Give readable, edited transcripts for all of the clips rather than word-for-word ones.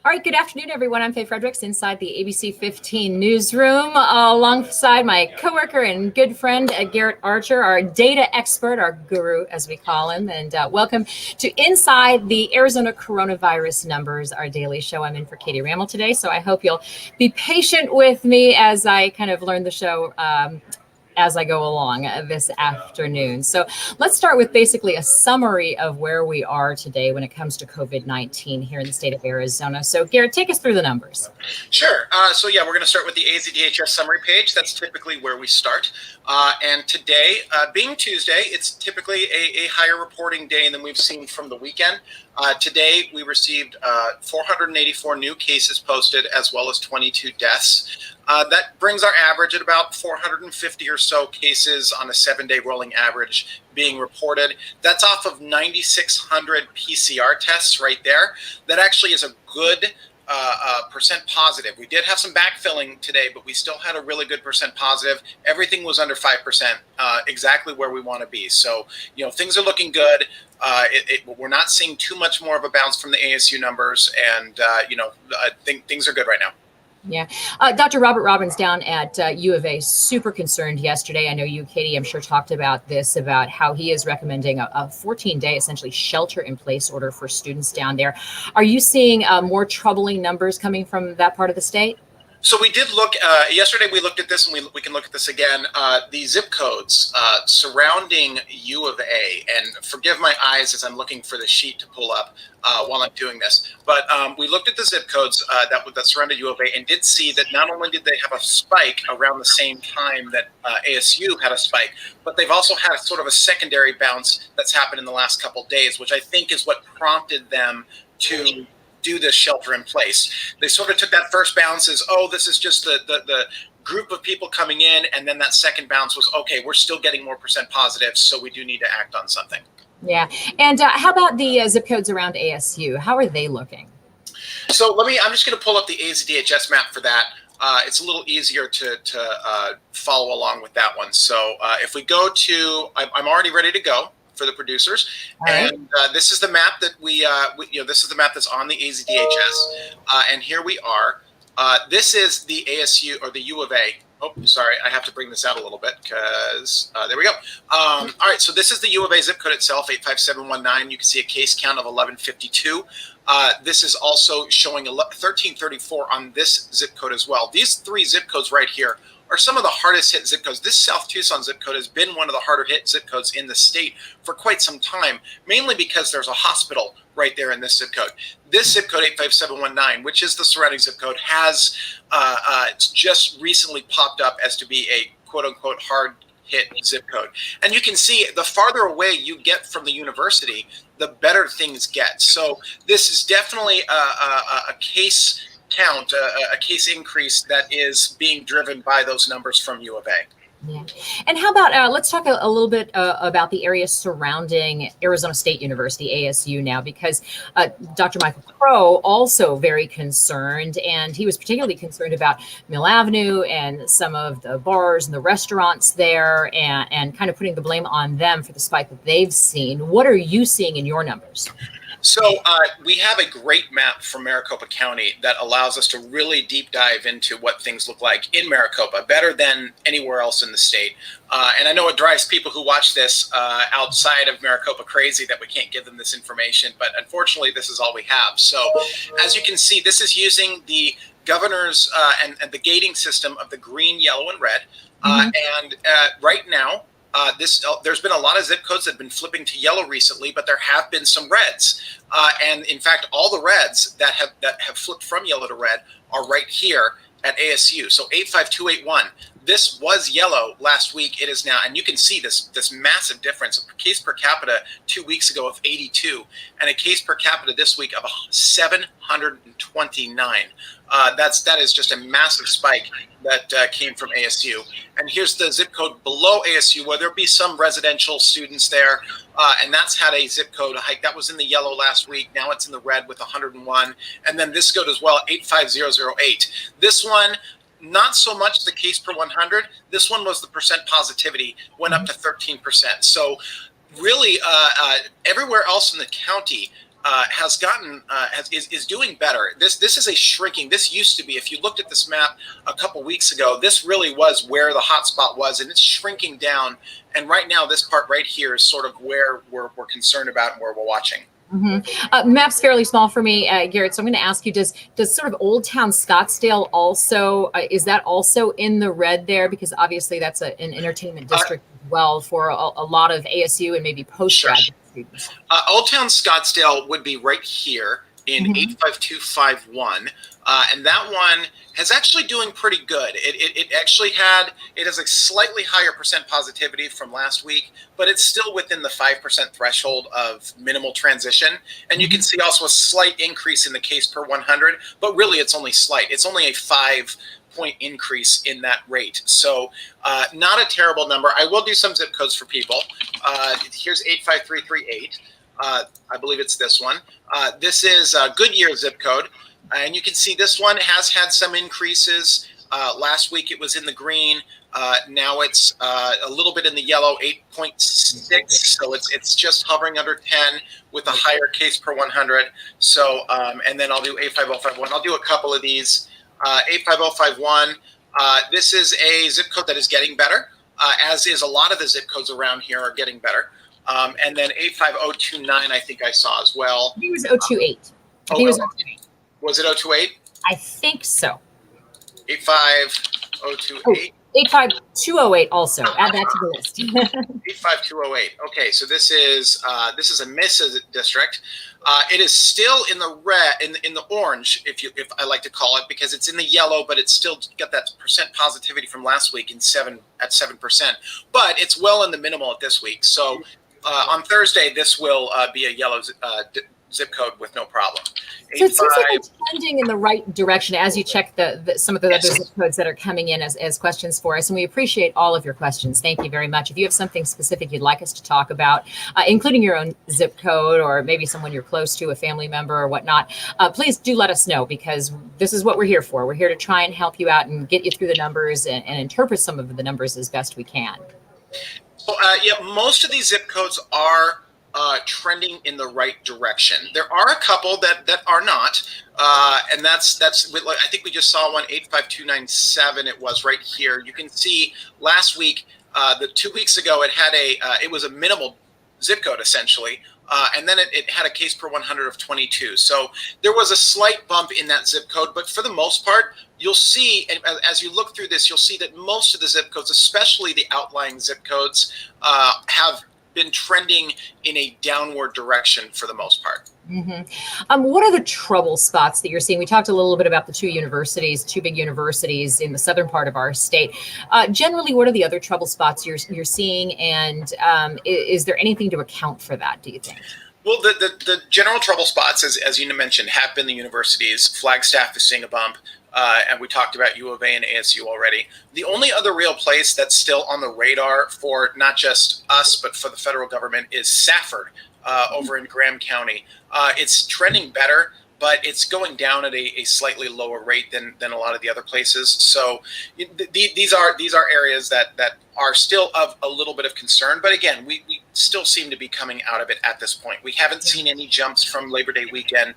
All right, good afternoon, everyone. I'm Fredricks inside the ABC 15 newsroom alongside my coworker and good friend, Garrett Archer, our data expert, our guru, as we call him. And welcome to Inside the Arizona Coronavirus Numbers, our daily show. I'm in for Katie Rammel today, so I hope you'll be patient with me as I kind of learn the show as I go along this afternoon. So let's start with basically a summary of where we are today when it comes to COVID-19 here in the state of Arizona. So Garrett, take us through the numbers. Sure. So we're going to start with the ADHS summary page. That's typically where we start. And today, being Tuesday, it's typically a higher reporting day than we've seen from the weekend. Today, we received 484 new cases posted, as well as 22 deaths. That brings our average at about 450 or so cases on a 7-day rolling average being reported. That's off of 9,600 PCR tests right there. That actually is a good percent positive. We did have some backfilling today, but we still had a really good percent positive. Everything was under 5%, exactly where we want to be. So, things are looking good. We're not seeing too much more of a bounce from the ASU numbers, and I think things are good right now. Yeah. Dr. Robert Robbins down at U of A, super concerned yesterday. I know you, Katie, I'm sure talked about this, about how he is recommending a 14-day essentially shelter-in-place order for students down there. Are you seeing more troubling numbers coming from that part of the state? So we did look, yesterday we looked at this, and we can look at this again, the zip codes surrounding U of A, and forgive my eyes as I'm looking for the sheet to pull up while I'm doing this, but we looked at the zip codes that surrounded U of A and did see that not only did they have a spike around the same time that ASU had a spike, but they've also had sort of a secondary bounce that's happened in the last couple of days, which I think is what prompted them to do this shelter in place. They sort of took that first bounce as, oh, this is just the group of people coming in, and then that second bounce was, okay, we're still getting more percent positives, so we do need to act on something. Yeah. And how about the zip codes around ASU? How are they looking? So I'm just going to pull up the Azdhs Map for that. It's a little easier to follow along with that one. So if we go to, I'm already ready to go for the producers, right. And this is the map that this is the map that's on the AZDHS, and here we are. This is the ASU, or the U of A. Oh, sorry, I have to bring this out a little bit because there we go. All right, so this is the U of A zip code itself, 85719. You can see a case count of 1152. This is also showing 1334 on this zip code as well. These three zip codes right here are some of the hardest hit zip codes. This South Tucson zip code has been one of the harder hit zip codes in the state for quite some time, mainly because there's a hospital right there in this zip code. This zip code, 85719, which is the surrounding zip code, has just recently popped up as to be a quote unquote hard hit zip code. And you can see the farther away you get from the university, the better things get. So this is definitely a case count, a case increase that is being driven by those numbers from U of A. Yeah. And how about, let's talk a little bit about the area surrounding Arizona State University, ASU now, because Dr. Michael Crow also very concerned, and he was particularly concerned about Mill Avenue and some of the bars and the restaurants there, and kind of putting the blame on them for the spike that they've seen. What are you seeing in your numbers? So we have a great map from Maricopa County that allows us to really deep dive into what things look like in Maricopa, better than anywhere else in the state. And I know it drives people who watch this outside of Maricopa crazy that we can't give them this information, but unfortunately, this is all we have. So as you can see, this is using the governor's and the gating system of the green, yellow, and red. And right now, there's been a lot of zip codes that have been flipping to yellow recently, but there have been some reds. And in fact, all the reds that have flipped from yellow to red are right here at ASU. So 85281. This was yellow last week. It is now, and you can see this massive difference. A case per capita 2 weeks ago of 82, and a case per capita this week of 729. That is just a massive spike that came from ASU. And here's the zip code below ASU, where there'll be some residential students there, and that's had a zip code hike. That was in the yellow last week. Now it's in the red with 101. And then this code as well, 85008. This one, not so much the case per 100. This one was the percent positivity, went up to 13%. So really everywhere else in the county, has gotten is doing better. This is a shrinking. This used to be, if you looked at this map a couple weeks ago, this really was where the hot spot was, and it's shrinking down. And right now, this part right here is sort of where we're concerned about and where we're watching. Map's fairly small for me, Garrett. So I'm going to ask you: Does sort of Old Town Scottsdale also is that also in the red there? Because obviously that's an entertainment district as well for a lot of ASU and maybe postgraduate students. Old Town Scottsdale would be right here in 85251. And that one has actually doing pretty good. It has a slightly higher percent positivity from last week, but it's still within the 5% threshold of minimal transition. And you can see also a slight increase in the case per 100, but really it's only slight. It's only a 5-point increase in that rate. So not a terrible number. I will do some zip codes for people. Here's 85338. I believe it's this one. This is Goodyear Zip Code. And you can see this one has had some increases. Last week it was in the green. Now it's a little bit in the yellow, 8.6. So it's just hovering under 10 with a higher case per 100. So, and then I'll do 85051. I'll do a couple of these. 85051. This is a zip code that is getting better, as is a lot of the zip codes around here are getting better. And then 85029, I think I saw as well. I think it was 028. I think it was 028. Was it 028? I think so. 85028. 85208 also. Add that to the list. 85208. Okay, so this is a miss district. It is still in the red, in the orange, if I like to call it, because it's in the yellow, but it's still got that percent positivity from last week at 7%. But it's well in the minimal at this week. So on Thursday, this will be a yellow zip code with no problem. So it seems like it's trending in the right direction as you check some of the other zip codes that are coming in as questions for us. And we appreciate all of your questions. Thank you very much. If you have something specific you'd like us to talk about, including your own zip code or maybe someone you're close to, a family member or whatnot, please do let us know, because this is what we're here for. We're here to try and help you out and get you through the numbers and interpret some of the numbers as best we can. So, most of these zip codes are trending in the right direction. There are a couple that are not, and that's I think we just saw one, 85297. It was right here. You can see last week, 2 weeks ago, it was a minimal zip code essentially, and then it had a case per 100 of 22. So there was a slight bump in that zip code, but for the most part, you'll see, and as you look through this, you'll see that most of the zip codes, especially the outlying zip codes, have been trending in a downward direction for the most part. What are the trouble spots that you're seeing? We talked a little bit about the two big universities in the southern part of our state. Generally, what are the other trouble spots you're seeing, and is there anything to account for that, do you think? Well, the general trouble spots, as you mentioned, have been the universities. Flagstaff is seeing a bump. And we talked about U of A and ASU already. The only other real place that's still on the radar for not just us, but for the federal government is Safford over in Graham County. It's trending better, but it's going down at a slightly lower rate than a lot of the other places. So these are areas that are still of a little bit of concern. But again, we still seem to be coming out of it at this point. We haven't seen any jumps from Labor Day weekend.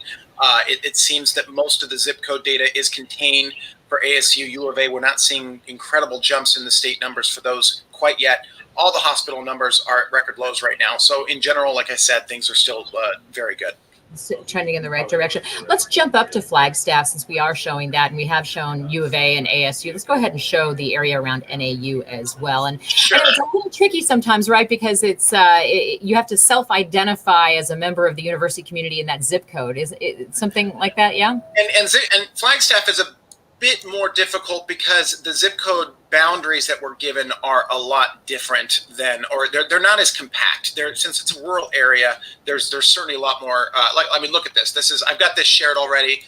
It seems that most of the zip code data is contained for ASU, U of A. We're not seeing incredible jumps in the state numbers for those quite yet. All the hospital numbers are at record lows right now. So in general, like I said, things are still very good. Trending in the right direction. Let's jump up to Flagstaff, since we are showing that, and we have shown U of A and ASU. Let's go ahead and show the area around NAU as well. And sure. It's a little tricky sometimes, right? Because it's you have to self-identify as a member of the university community in that zip code. Is it something like that? Yeah. And Flagstaff is a bit more difficult because the zip code boundaries that we're given are a lot different than, or they're not as compact. Since it's a rural area, there's certainly a lot more. Look at this. I've got this shared already.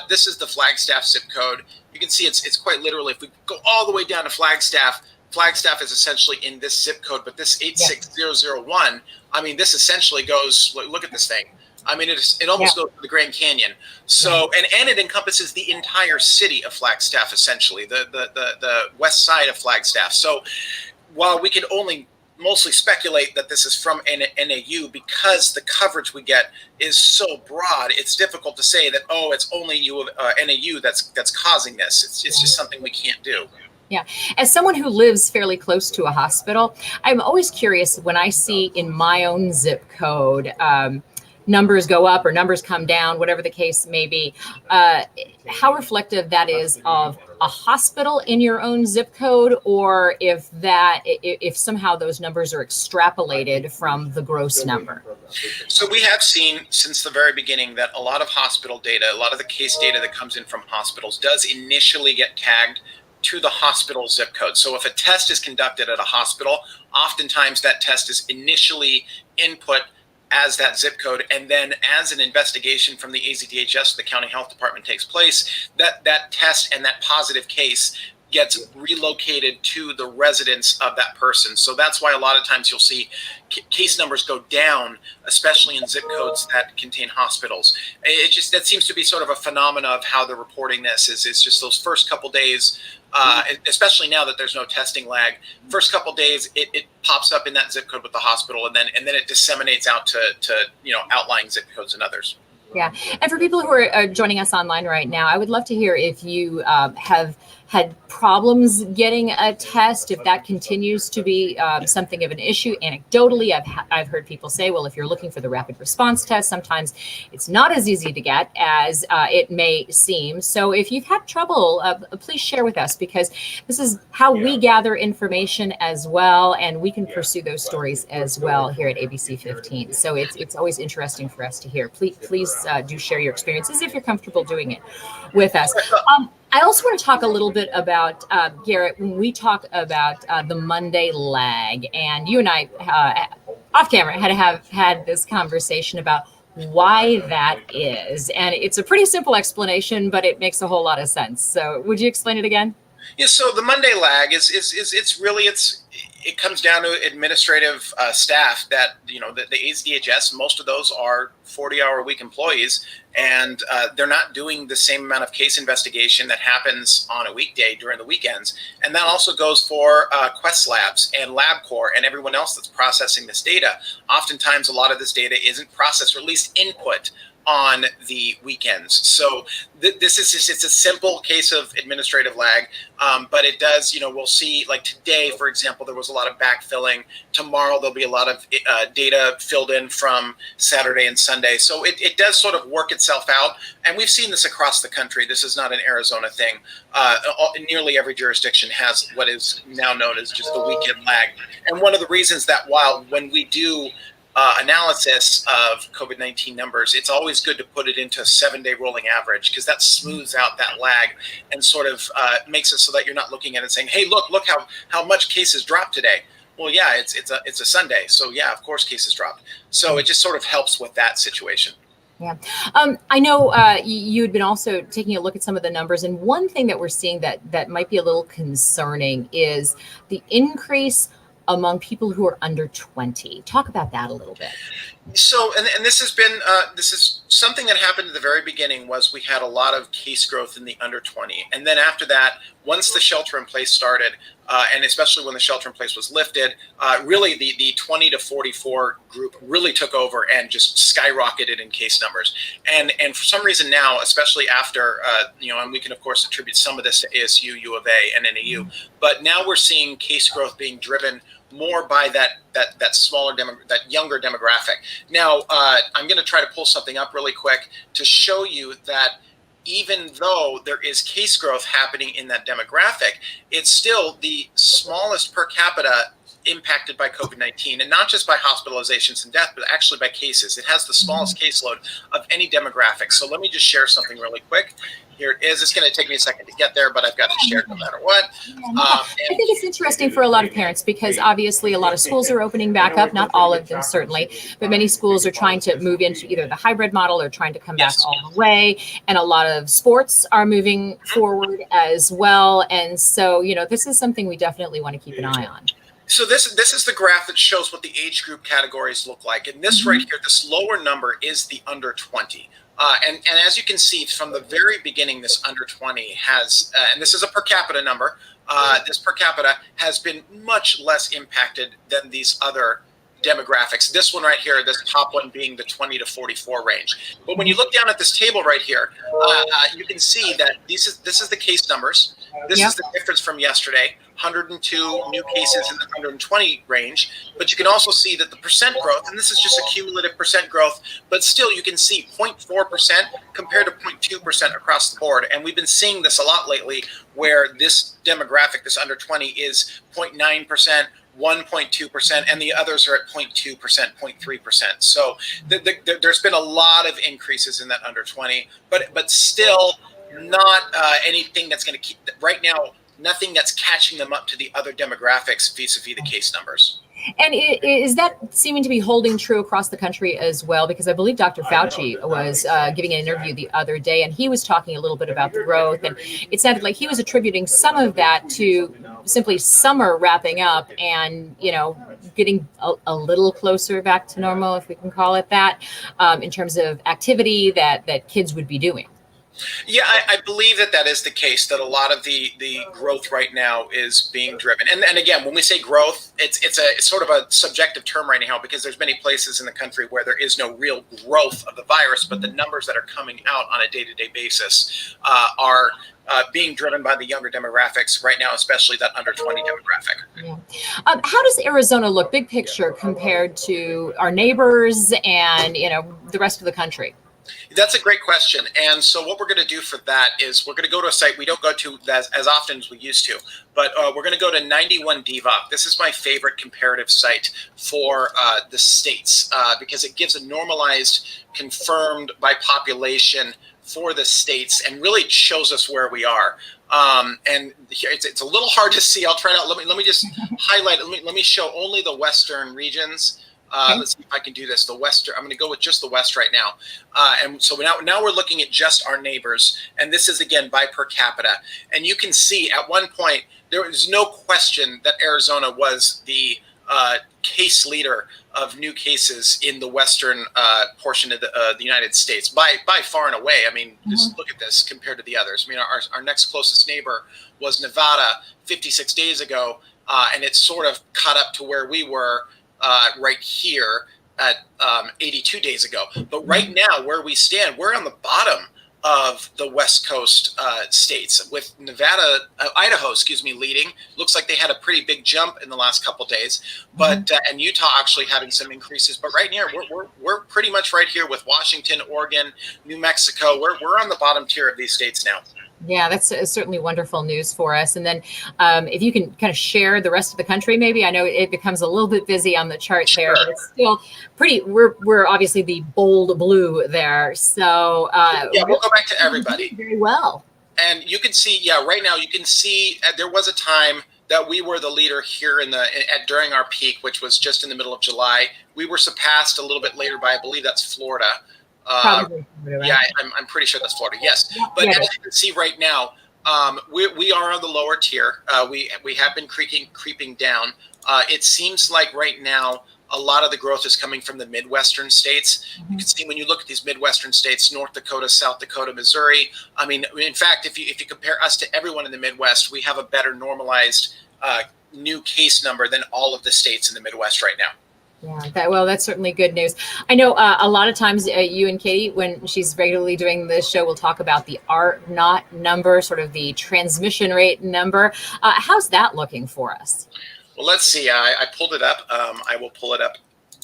This is the Flagstaff zip code. You can see it's quite literally. If we go all the way down to Flagstaff is essentially in this zip code, but this 86001. I mean, this essentially goes. Look at this thing. I mean, it almost goes to the Grand Canyon. So, and it encompasses the entire city of Flagstaff, essentially, the west side of Flagstaff. So, while we could only mostly speculate that this is from NAU because the coverage we get is so broad. It's difficult to say that, oh, it's only NAU that's causing this. It's just something we can't do. Yeah. As someone who lives fairly close to a hospital, I'm always curious when I see in my own zip code, numbers go up or numbers come down, whatever the case may be, how reflective that is of a hospital in your own zip code, or if somehow those numbers are extrapolated from the gross number. So we have seen since the very beginning that a lot of hospital data, a lot of the case data that comes in from hospitals does initially get tagged to the hospital zip code. So if a test is conducted at a hospital, oftentimes that test is initially input as that zip code, and then as an investigation from the AZDHS, the county health department, takes place, that test and that positive case gets relocated to the residence of that person. So that's why a lot of times you'll see case numbers go down, especially in zip codes that contain hospitals. That seems to be sort of a phenomena of how they're reporting this. It's just those first couple days, especially now that there's no testing lag. First couple days, it pops up in that zip code with the hospital, and then it disseminates out to outlying zip codes and others. Yeah, and for people who are joining us online right now, I would love to hear if you have had problems getting a test, if that continues to be something of an issue. Anecdotally, I've heard people say, well, if you're looking for the rapid response test, sometimes it's not as easy to get as it may seem. So if you've had trouble, please share with us, because this is how we gather information as well, and we can pursue those stories as well here at ABC 15. So it's always interesting for us to hear. Please do share your experiences if you're comfortable doing it with us. I also want to talk a little bit about, Garrett, when we talk about the Monday lag, and you and I, off camera, have had this conversation about why that is. And it's a pretty simple explanation, but it makes a whole lot of sense. So would you explain it again? Yeah, so the Monday lag it comes down to administrative staff that, the AZDHS, most of those are 40-hour-a-week employees, and they're not doing the same amount of case investigation that happens on a weekday during the weekends. And that also goes for Quest Labs and LabCorp and everyone else that's processing this data. Oftentimes, a lot of this data isn't processed, or at least input, on the weekends. So it's a simple case of administrative lag, but it does, we'll see, like today, for example, there was a lot of backfilling. Tomorrow, there'll be a lot of data filled in from Saturday and Sunday. So it does sort of work itself out. And we've seen this across the country. This is not an Arizona thing. Nearly every jurisdiction has what is now known as just the weekend lag. And one of the reasons that when we do analysis of COVID-19 numbers, it's always good to put it into a 7-day rolling average, because that smooths out that lag and sort of makes it so that you're not looking at it saying, hey, look how much cases dropped today. Well, yeah, it's a Sunday, so yeah, of course cases dropped. So it just sort of helps with that situation. Yeah. I know you had been also taking a look at some of the numbers, and one thing that we're seeing that might be a little concerning is the increase among people who are under 20. Talk about that a little bit. So, and this has been, this is something that happened at the very beginning, was we had a lot of case growth in the under 20. And then after that, once the shelter in place started, and especially when the shelter in place was lifted, really the 20 to 44 group really took over and just skyrocketed in case numbers. And for some reason now, especially after, and we can of course attribute some of this to ASU, U of A, and NAU, but now we're seeing case growth being driven more by that smaller that younger demographic. Now, I'm going to try to pull something up really quick to show you that even though there is case growth happening in that demographic, it's still the smallest per capita impacted by COVID-19, and not just by hospitalizations and death, but actually by cases. It has the smallest caseload of any demographic. So let me just share something really quick. Here it is. It's going to take me a second to get there, but I've got to share no matter what. I think it's interesting for a lot of parents, because obviously a lot of schools are opening back up, not all of them certainly, but many schools are trying to move into either the hybrid model or trying to come back all the way. And a lot of sports are moving forward as well. And so, this is something we definitely want to keep an eye on. So this is the graph that shows what the age group categories look like. And this right here, this lower number is the under 20. And as you can see from the very beginning, this under 20 has, and this is a per capita number, this per capita has been much less impacted than these other demographics. This one right here, this top one being the 20 to 44 range. But when you look down at this table right here, you can see that this is the case numbers. This is the difference from yesterday. 102 new cases in the 120 range, but you can also see that the percent growth, and this is just a cumulative percent growth, but still you can see 0.4% compared to 0.2% across the board. And we've been seeing this a lot lately where this demographic, this under 20, is 0.9%, 1.2%, and the others are at 0.2%, 0.3%. So there's been a lot of increases in that under 20, but still not anything that's going to keep, right now, nothing that's catching them up to the other demographics vis-a-vis the case numbers. And is that seeming to be holding true across the country as well? Because I believe Dr. Fauci was giving an interview the other day, and he was talking a little bit about the growth, and it sounded like he was attributing some of that to simply summer wrapping up and, getting a little closer back to normal, if we can call it that, in terms of activity that kids would be doing. Yeah, I believe that is the case, that a lot of the growth right now is being driven. And again, when we say growth, it's sort of a subjective term right now, because there's many places in the country where there is no real growth of the virus, but the numbers that are coming out on a day-to-day basis are being driven by the younger demographics right now, especially that under 20 demographic. Yeah. How does Arizona look, big picture, compared to our neighbors and, the rest of the country? That's a great question. And so what we're going to do for that is we're going to go to a site we don't go to as often as we used to, but we're going to go to 91 DVOC. This is my favorite comparative site for the states because it gives a normalized, confirmed by population for the states and really shows us where we are. And here it's a little hard to see. I'll try to, let me just highlight, let me show only the Western regions. Let's see if I can do this. The Western, I'm going to go with just the West right now. And so now we're looking at just our neighbors. And this is, again, by per capita. And you can see at one point, there was no question that Arizona was the case leader of new cases in the Western portion of the United States by far and away. I mean, just look at this compared to the others. I mean, our next closest neighbor was Nevada 56 days ago. And it sort of caught up to where we were right here at 82 days ago. But right now, where we stand, we're on the bottom of the West Coast states, with Nevada, Idaho, leading. Looks like they had a pretty big jump in the last couple of days, but and Utah actually having some increases. But right now, we're pretty much right here with Washington, Oregon, New Mexico. We're on the bottom tier of these states now. Yeah, that's certainly wonderful news for us. And then if you can kind of share the rest of the country, maybe. I know it becomes a little bit busy on the chart there, but it's still pretty, we're obviously the bold blue there. So yeah, we'll go back to everybody. Very well. And you can see, right now you can see there was a time that we were the leader here during our peak, which was just in the middle of July. We were surpassed a little bit later by, I believe that's Florida. Probably, right? Yeah, I'm pretty sure that's Florida. Yes, but as you can see right now, we are on the lower tier. We have been creeping down. It seems like right now a lot of the growth is coming from the Midwestern states. You can see when you look at these Midwestern states, North Dakota, South Dakota, Missouri. I mean, in fact, if you compare us to everyone in the Midwest, we have a better normalized new case number than all of the states in the Midwest right now. Yeah, that's certainly good news. I know a lot of times you and Katie, when she's regularly doing this show, will talk about the R0 number, sort of the transmission rate number. How's that looking for us? Well, let's see. I pulled it up. I will pull it up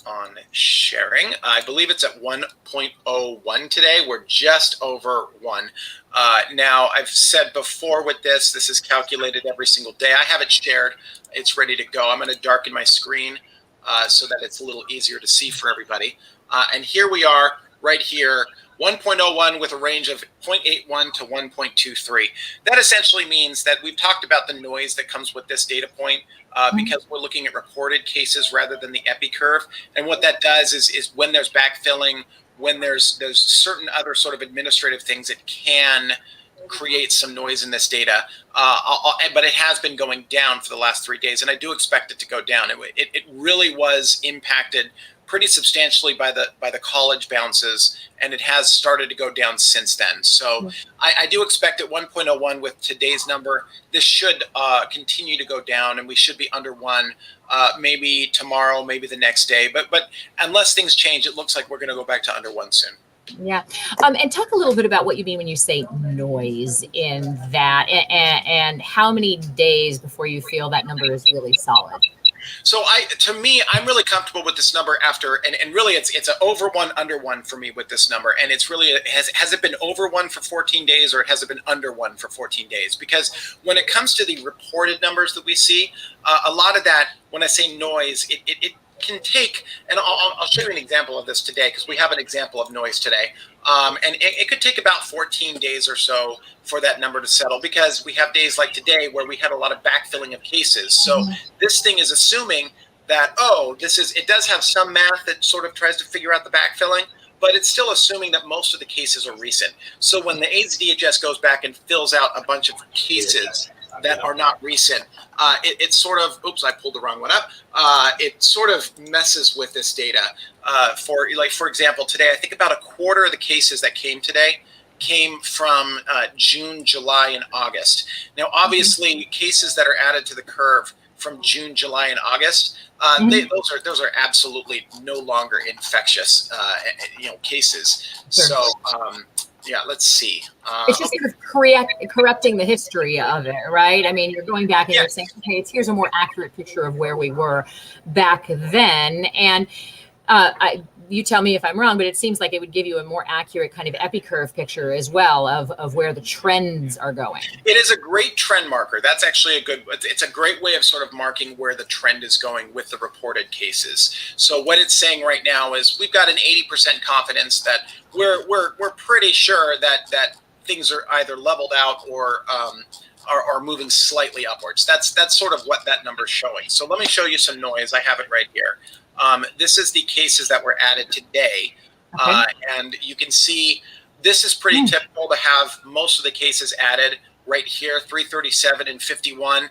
on sharing. I believe it's at 1.01 today. We're just over 1. Now, I've said before with this is calculated every single day. I have it shared. It's ready to go. I'm going to darken my screen so that it's a little easier to see for everybody. And here we are right here, 1.01 with a range of 0.81 to 1.23. That essentially means that we've talked about the noise that comes with this data point because we're looking at reported cases rather than the epi curve. And what that does is when there's backfilling, when there's certain other sort of administrative things, it can create some noise in this data, but it has been going down for the last 3 days, and I do expect it to go down. It really was impacted pretty substantially by the college bounces, and it has started to go down since then. So I do expect at 1.01 with today's number, this should continue to go down, and we should be under 1 maybe tomorrow, maybe the next day. But unless things change, it looks like we're going to go back to under 1 soon. Yeah. And talk a little bit about what you mean when you say noise in that, and how many days before you feel that number is really solid. So to me, I'm really comfortable with this number after, and really it's a over 1, under 1 for me with this number. And it's really, has it been over 1 for 14 days, or has it been under 1 for 14 days? Because when it comes to the reported numbers that we see, a lot of that, when I say noise, it can take, and I'll show you an example of this today, because we have an example of noise today. And it could take about 14 days or so for that number to settle, because we have days like today where we had a lot of backfilling of cases. So this thing is assuming that, it does have some math that sort of tries to figure out the backfilling, but it's still assuming that most of the cases are recent. So when the ADHS goes back and fills out a bunch of cases that are not recent, it sort of, oops, I pulled the wrong one up. It sort of messes with this data. For example, today, I think about a quarter of the cases that came today came from June, July, and August. Now, obviously, cases that are added to the curve from June, July, and August, those are absolutely no longer infectious, cases. Sure. So. Yeah, let's see. It's just sort of corrupting the history of it, right? I mean, you're going back and you're saying, okay, here's a more accurate picture of where we were back then. And you tell me if I'm wrong, but it seems like it would give you a more accurate kind of epicurve picture as well of where the trends are going. It is a great trend marker. That's actually it's a great way of sort of marking where the trend is going with the reported cases. So what it's saying right now is we've got an 80% confidence that we're pretty sure that things are either leveled out or are moving slightly upwards. That's sort of what that number is showing. So let me show you some noise. I have it right here. This is the cases that were added today. And you can see this is pretty typical to have most of the cases added right here, 337 and 51.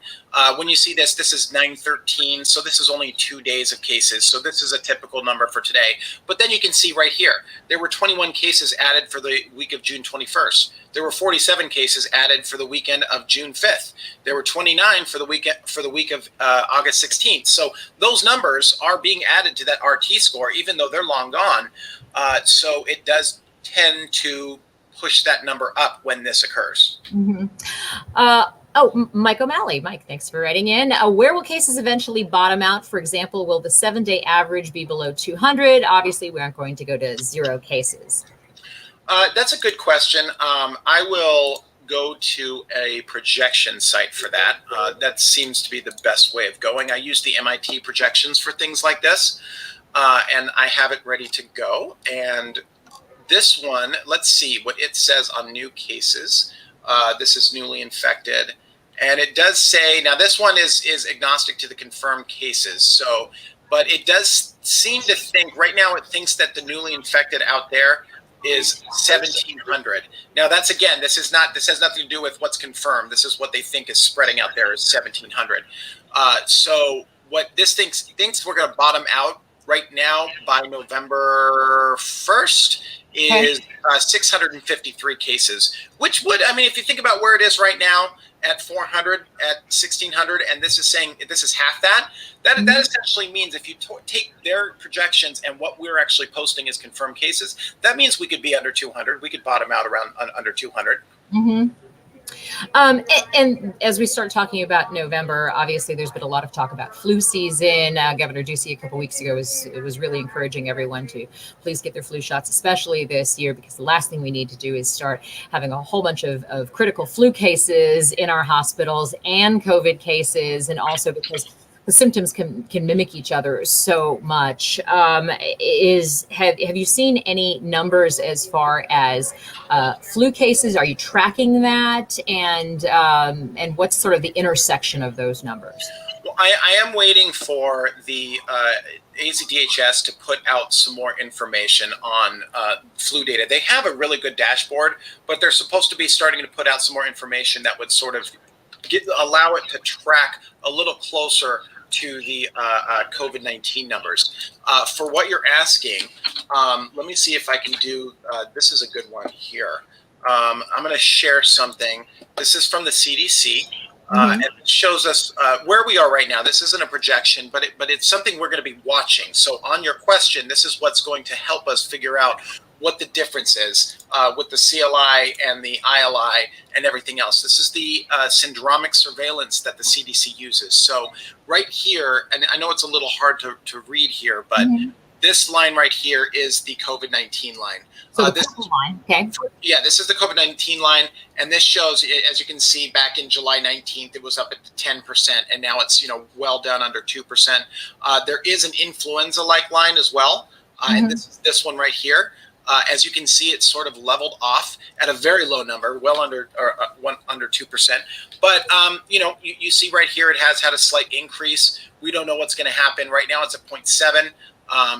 When you see this is 913. So this is only 2 days of cases. So this is a typical number for today. But then you can see right here, there were 21 cases added for the week of June 21st. There were 47 cases added for the weekend of June 5th. There were 29 for the week of August 16th. So those numbers are being added to that RT score, even though they're long gone. So it does tend to push that number up when this occurs. Mike O'Malley. Mike, thanks for writing in. Where will cases eventually bottom out? For example, will the 7-day average be below 200? Obviously, we aren't going to go to 0 cases. That's a good question. I will go to a projection site for that. That seems to be the best way of going. I use the MIT projections for things like this, and I have it ready to go. And this one, let's see what it says on new cases. This is newly infected. And it does say, now this one is agnostic to the confirmed cases. So, but it does seem to think, right now it thinks that the newly infected out there is 1,700. Now that's, again, this has nothing to do with what's confirmed. This is what they think is spreading out there is 1,700. So what this thinks we're going to bottom out right now by November 1st is 653 cases, which would, I mean, if you think about where it is right now at 400, at 1,600, and this is saying this is half that essentially means if you take their projections and what we're actually posting as confirmed cases, that means we could be under 200. We could bottom out around under 200. And as we start talking about November, obviously there's been a lot of talk about flu season. Governor Ducey a couple weeks ago was really encouraging everyone to please get their flu shots, especially this year, because the last thing we need to do is start having a whole bunch of critical flu cases in our hospitals and COVID cases, and also because the symptoms can mimic each other so much. Have you seen any numbers as far as flu cases? Are you tracking that? And what's sort of the intersection of those numbers? Well, I am waiting for the AZDHS to put out some more information on flu data. They have a really good dashboard, but they're supposed to be starting to put out some more information that would sort of allow it to track a little closer to the COVID-19 numbers. For what you're asking, let me see if I can do, this is a good one here. I'm going to share something. This is from the CDC. And it shows us where we are right now. This isn't a projection, but it's something we're going to be watching. So on your question, this is what's going to help us figure out what the difference is with the CLI and the ILI and everything else. This is the syndromic surveillance that the CDC uses. So right here, and I know it's a little hard to read here, but this line right here is the COVID-19 line. So this line, okay. Yeah, this is the COVID-19 line, and this shows, as you can see, back in July 19th, it was up at 10%, and now it's well down under 2%. There is an influenza-like line as well, and this one right here. As you can see, it's sort of leveled off at a very low number, well under under 2%. But you see right here, it has had a slight increase. We don't know what's going to happen. Right now, it's at 0.7.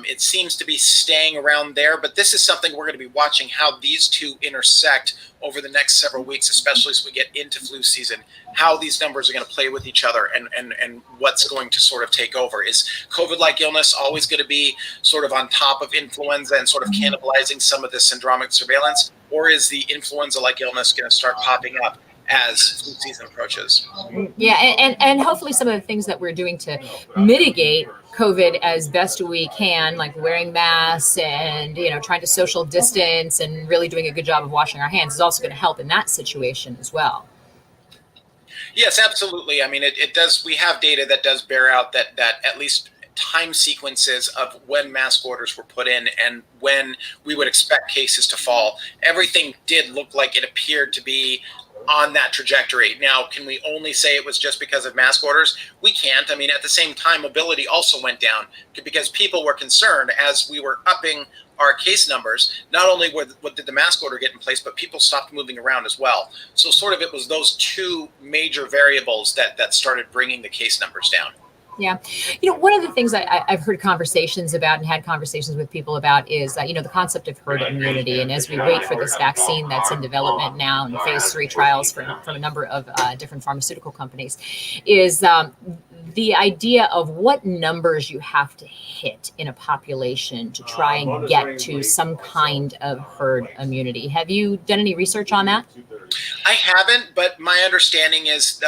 It seems to be staying around there, but this is something we're going to be watching, how these two intersect over the next several weeks, especially as we get into flu season, how these numbers are going to play with each other and what's going to sort of take over. Is COVID-like illness always going to be sort of on top of influenza and sort of cannibalizing some of the syndromic surveillance, or is the influenza-like illness going to start popping up as flu season approaches? Yeah, and hopefully some of the things that we're doing to mitigate COVID as best we can, like wearing masks and trying to social distance and really doing a good job of washing our hands, is also going to help in that situation as well. Yes, absolutely. I mean, it does. We have data that does bear out that at least time sequences of when mask orders were put in and when we would expect cases to fall. Everything did look like it appeared to be on that trajectory. Now, can we only say it was just because of mask orders? We can't. I mean, at the same time, mobility also went down because people were concerned as we were upping our case numbers. Not only did the mask order get in place, but people stopped moving around as well. So sort of it was those two major variables that started bringing the case numbers down. Yeah. One of the things I've heard conversations about and had conversations with people about is, the concept of herd immunity. And as we wait for this vaccine that's in development now in phase 3 trials from a number of different pharmaceutical companies, is the idea of what numbers you have to hit in a population to try and get to some kind of herd immunity. Have you done any research on that? I haven't, but my understanding is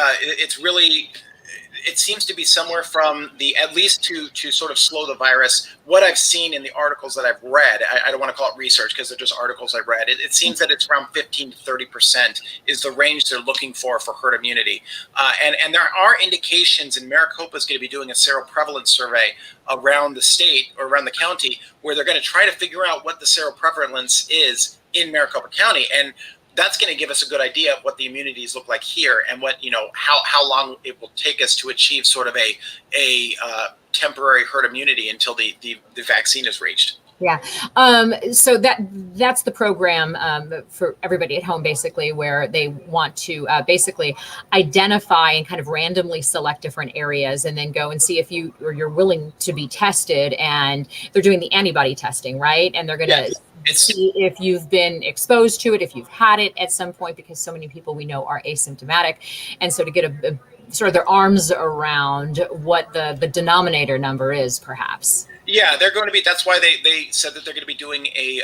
it seems to be somewhere from at least to sort of slow the virus. What I've seen in the articles that I've read, I don't want to call it research because they're just articles I've read. It seems that it's around 15 to 30% is the range they're looking for herd immunity. And there are indications, and Maricopa is going to be doing a seroprevalence survey around the state or around the county where they're going to try to figure out what the seroprevalence is in Maricopa County. And that's going to give us a good idea of what the immunities look like here and what, how long it will take us to achieve sort of a temporary herd immunity until the vaccine is reached. Yeah. So that's the program for everybody at home, basically, where they want to basically identify and kind of randomly select different areas and then go and see if you're willing to be tested. And they're doing the antibody testing, right? And they're going to see if you've been exposed to it, if you've had it at some point, because so many people we know are asymptomatic. And so to get a sort of their arms around what the denominator number is, perhaps. Yeah, they're going to be. That's why they said that they're going to be doing a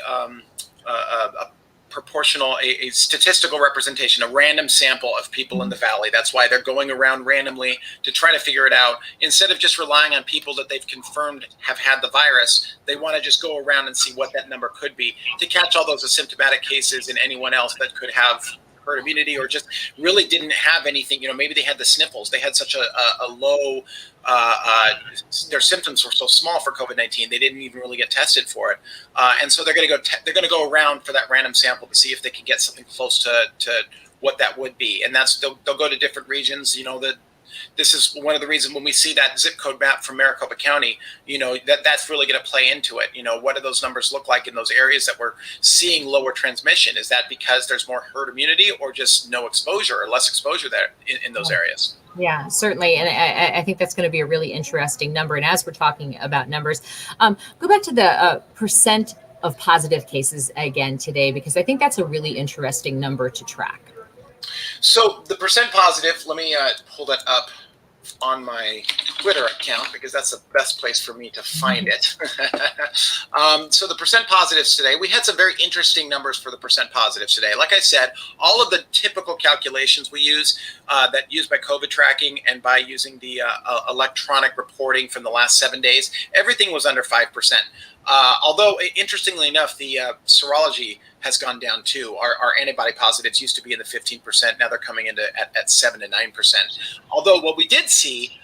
proportional, a statistical representation, a random sample of people in the valley. That's why they're going around randomly to try to figure it out. Instead of just relying on people that they've confirmed have had the virus, they want to just go around and see what that number could be to catch all those asymptomatic cases and anyone else that could have herd immunity or just really didn't have anything. Maybe they had the sniffles. They had such a low, their symptoms were so small for COVID-19, they didn't even really get tested for it. And so they're going to go around for that random sample to see if they can get something close to what that would be. And they'll go to different regions. this is one of the reasons when we see that zip code map from Maricopa County, that's really going to play into it. What do those numbers look like in those areas that we're seeing lower transmission? Is that because there's more herd immunity, or just no exposure or less exposure there in those areas? Yeah, certainly. And I think that's going to be a really interesting number. And as we're talking about numbers, go back to the percent of positive cases again today, because I think that's a really interesting number to track. So the percent positive, let me pull that up on my Twitter account, because that's the best place for me to find it. So the percent positives today, we had some very interesting numbers for the percent positives today. Like I said, all of the typical calculations we use that used by COVID tracking and by using the electronic reporting from the last 7 days, everything was under 5%. Although, interestingly enough, the serology has gone down too. Our antibody positives used to be in the 15%. Now they're coming into at 7 to 9%. Although what we did see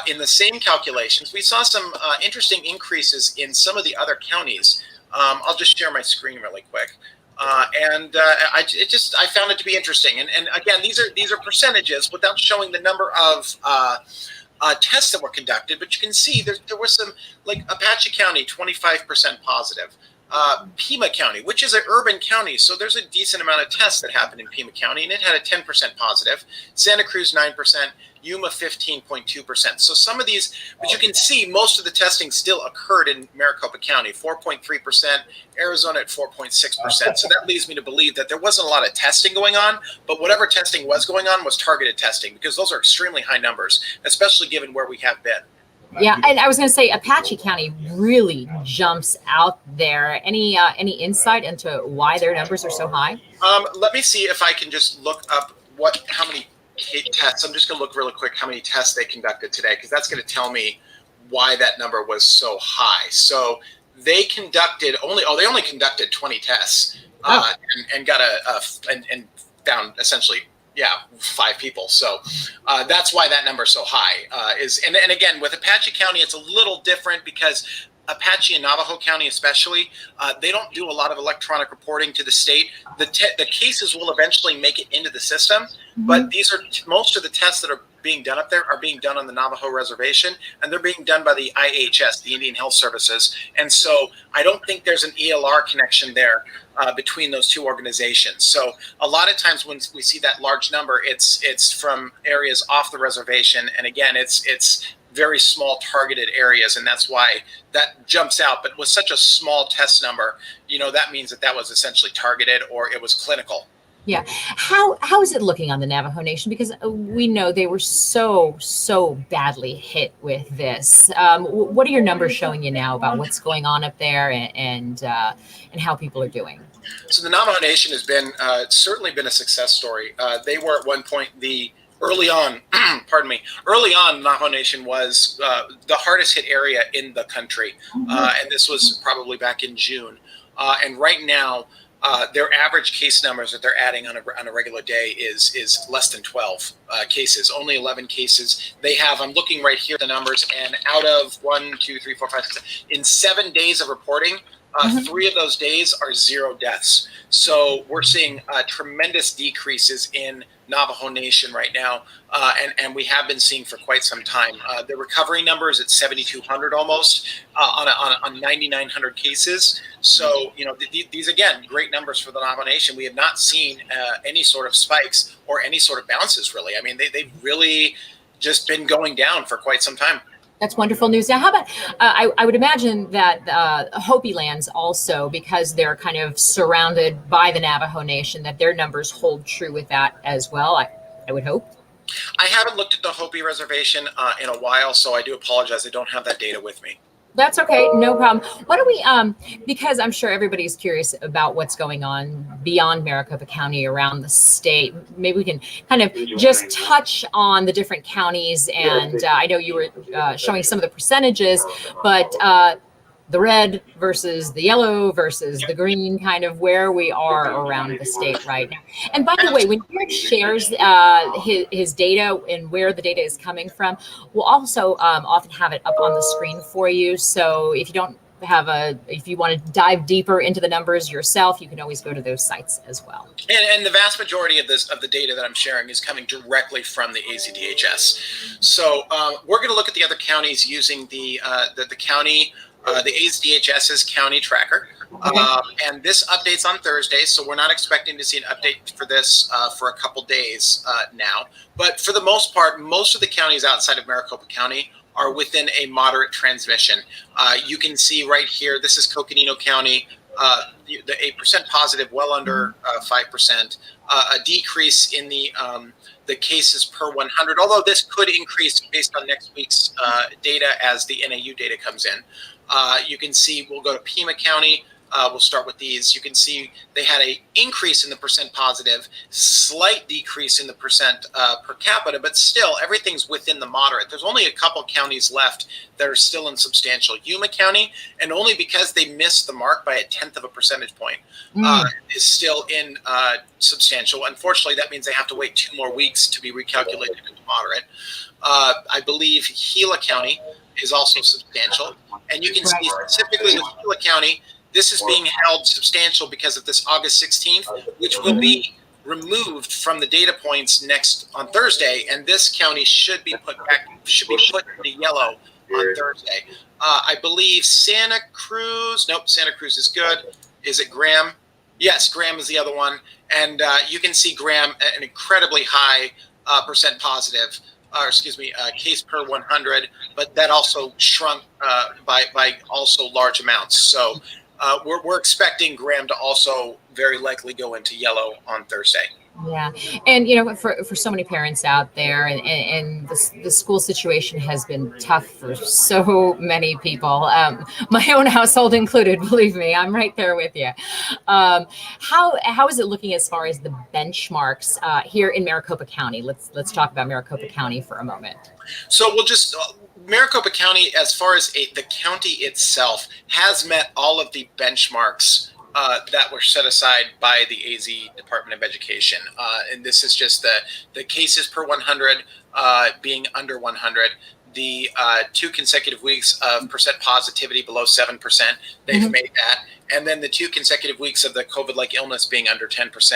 in the same calculations, we saw some interesting increases in some of the other counties. I'll just share my screen really quick. I found it to be interesting. And again, these are percentages without showing the number of tests that were conducted, but you can see there was some, like Apache County, 25% positive. Pima County, which is an urban county, so there's a decent amount of tests that happened in Pima County, and it had a 10% positive. Santa Cruz, 9%. Yuma, 15.2%. So some of these, but you can see most of the testing still occurred in Maricopa County, 4.3%, Arizona at 4.6%. So that leads me to believe that there wasn't a lot of testing going on, but whatever testing was going on was targeted testing, because those are extremely high numbers, especially given where we have been. Yeah, and I was going to say Apache County really jumps out there. Any insight into why their numbers are so high? Let me see if I can just look up how many tests. I'm just going to look really quick how many tests they conducted today, because that's going to tell me why that number was so high. So they only conducted 20 tests and got and found essentially 5 people. So that's why that number is so high. And again, with Apache County, it's a little different, because Apache and Navajo County especially, they don't do a lot of electronic reporting to the state. The cases will eventually make it into the system, but most of the tests that are being done up there are being done on the Navajo reservation, and they're being done by the IHS, the Indian Health Services. And so I don't think there's an ELR connection there between those two organizations. So a lot of times when we see that large number, it's from areas off the reservation, and again, it's very small targeted areas, and that's why that jumps out. But with such a small test number, that means that was essentially targeted, or it was clinical. Yeah. How is it looking on the Navajo Nation? Because we know they were so badly hit with this. What are your numbers showing you now about what's going on up there and how people are doing? So the Navajo Nation has been certainly been a success story. They were at one point early on, Navajo Nation was the hardest hit area in the country, and this was probably back in June. And right now, their average case numbers that they're adding on a regular day is less than 12 cases, only 11 cases. They have, I'm looking right here at the numbers, and out of 1, 2, 3, 4, 5, 6, in 7 days of reporting, 3 of those days are 0 deaths. So we're seeing tremendous decreases in Navajo Nation right now, and we have been seeing for quite some time. The recovery number is at 7,200 almost on 9,900 cases. So these again, great numbers for the Navajo Nation. We have not seen any sort of spikes or any sort of bounces, really. I mean, they've really just been going down for quite some time. That's wonderful news. Now, how about, I would imagine that Hopi lands also, because they're kind of surrounded by the Navajo Nation, that their numbers hold true with that as well, I would hope. I haven't looked at the Hopi reservation in a while, so I do apologize. I don't have that data with me. That's okay, no problem. Why don't we, because I'm sure everybody's curious about what's going on beyond Maricopa County around the state, maybe we can kind of just touch on the different counties. And I know you were showing some of the percentages, but the red versus the yellow versus the green, kind of where we are around the state right now. And by the way, when Garrett shares his data and where the data is coming from, we'll also often have it up on the screen for you. So if you don't if you want to dive deeper into the numbers yourself, you can always go to those sites as well. And the vast majority of the data that I'm sharing is coming directly from the AZDHS. So we're going to look at the other counties using the county, the AZDHS's county tracker. And this updates on Thursday, so we're not expecting to see an update for this for a couple days now. But for the most part, most of the counties outside of Maricopa County are within a moderate transmission. You can see right here, this is Coconino County, the 8% positive, well under 5%, a decrease in the cases per 100, although this could increase based on next week's data as the NAU data comes in. You can see, we'll go to Pima County. We'll start with these. You can see they had an increase in the percent positive, slight decrease in the percent per capita, but still everything's within the moderate. There's only a couple counties left that are still in substantial. Yuma County, and only because they missed the mark by 1/10 of a percentage point, is still in substantial. Unfortunately, that means they have to wait 2 more weeks to be recalculated into moderate. I believe Gila County is also substantial. And you can see specifically with Gila County, this is being held substantial because of this August 16th, which will be removed from the data points on Thursday, and this county should be put into yellow on Thursday. I believe Santa Cruz. Nope, Santa Cruz is good. Is it Graham? Yes, Graham is the other one, and you can see Graham at an incredibly high percent positive. Case per 100, but that also shrunk by also large amounts. So we're expecting Graham to also very likely go into yellow on Thursday. Yeah. And, for so many parents out there, and the school situation has been tough for so many people, my own household included, believe me, I'm right there with you. How is it looking as far as the benchmarks here in Maricopa County? Let's talk about Maricopa County for a moment. So we'll just, Maricopa County, as far as the county itself, has met all of the benchmarks that were set aside by the AZ Department of Education. And this is just the cases per 100 being under 100. The 2 consecutive weeks of percent positivity below 7%, they've made that. And then the 2 consecutive weeks of the COVID-like illness being under 10%,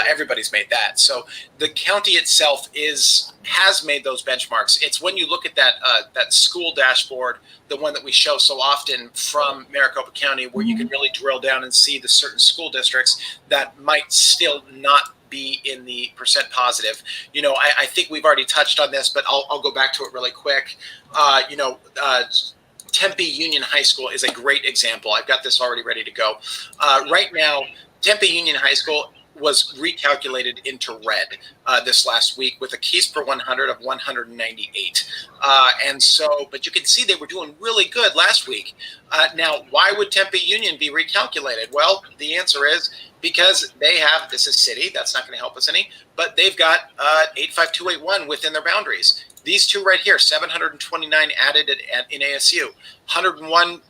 everybody's made that. So the county itself has made those benchmarks. It's when you look at that school dashboard, the one that we show so often from Maricopa County, where you can really drill down and see the certain school districts that might still not be in the percent positive. I think we've already touched on this, but I'll go back to it really quick. Tempe Union High School is a great example. I've got this already ready to go. Right now, Tempe Union High School was recalculated into red this last week with a case per 100 of 198. But you can see they were doing really good last week. Now, why would Tempe Union be recalculated? Well, the answer is because they have, this is city, that's not going to help us any, but they've got 85281 within their boundaries. These two right here, 729 added in ASU, 101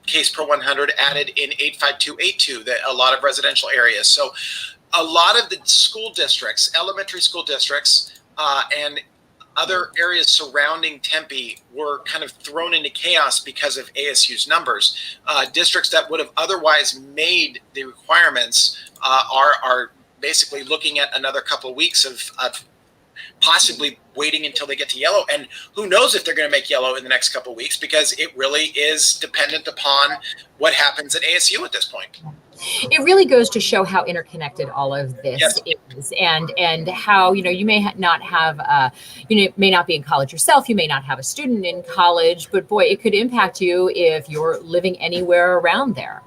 case per 100 added in 85282, a lot of residential areas. So a lot of the school districts, elementary school districts, and other areas surrounding Tempe were kind of thrown into chaos because of ASU's numbers. Districts that would have otherwise made the requirements are basically looking at another couple of weeks of possibly waiting until they get to yellow. And who knows if they're going to make yellow in the next couple of weeks, because it really is dependent upon what happens at ASU at this point. It really goes to show how interconnected all of this is, and how, you may not have, may not be in college yourself. You may not have a student in college, but boy, it could impact you if you're living anywhere around there.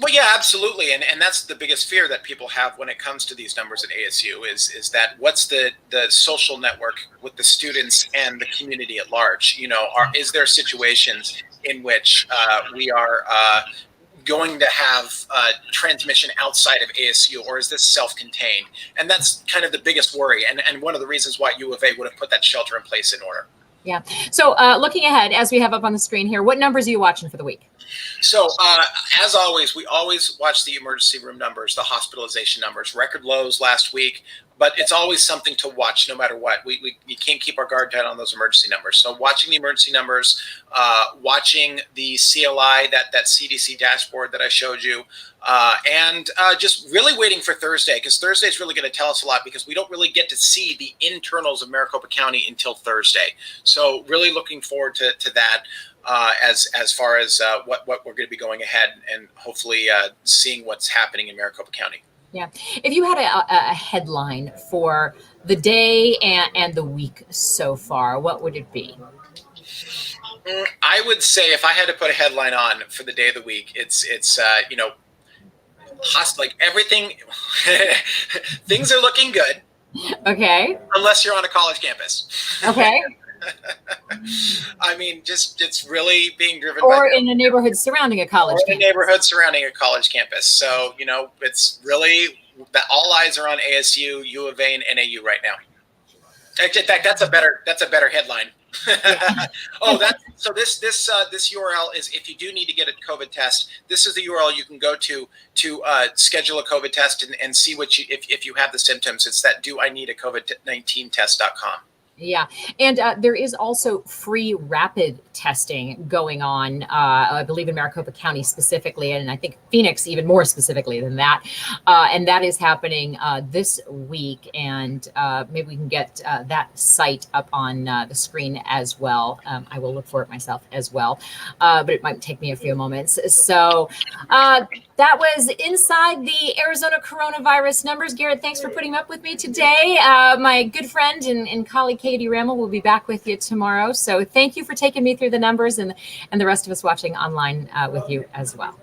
Well, yeah, absolutely. And that's the biggest fear that people have when it comes to these numbers at ASU is that what's the social network with the students and the community at large? Is there situations in which we are going to have transmission outside of ASU, or is this self-contained? And that's kind of the biggest worry, and one of the reasons why U of A would have put that shelter in place in order. Yeah. So looking ahead, as we have up on the screen here, what numbers are you watching for the week? So as always, we always watch the emergency room numbers, the hospitalization numbers. Record lows last week, but it's always something to watch no matter what. You can't keep our guard down on those emergency numbers. So watching the emergency numbers, watching the CLI, that CDC dashboard that I showed you, and just really waiting for Thursday, because Thursday is really going to tell us a lot, because we don't really get to see the internals of Maricopa County until Thursday. So really looking forward to that as far as what we're going to be going ahead and hopefully seeing what's happening in Maricopa County. Yeah. If you had a headline for the day and the week so far, what would it be? I would say if I had to put a headline on for the day of the week, it's like everything, things are looking good. Okay. Unless you're on a college campus. Okay. I mean, it's really being driven or in a neighborhood surrounding a college campus. A neighborhood surrounding a college campus. So, it's really that all eyes are on ASU, U of A, and NAU right now. In fact, that's a better headline. This URL is, if you do need to get a COVID test, this is the URL you can go to schedule a COVID test and see if you have the symptoms. It's that doineedacovid19 test.com. Yeah. And there is also free rapid testing going on, I believe in Maricopa County specifically, and I think Phoenix even more specifically than that. And that is happening this week. And maybe we can get that site up on the screen as well. I will look for it myself as well, but it might take me a few moments. So that was inside the Arizona coronavirus numbers. Garrett, thanks for putting up with me today. My good friend and colleague, Katie Rammel, will be back with you tomorrow. So thank you for taking me through the numbers, and the rest of us watching online with you as well.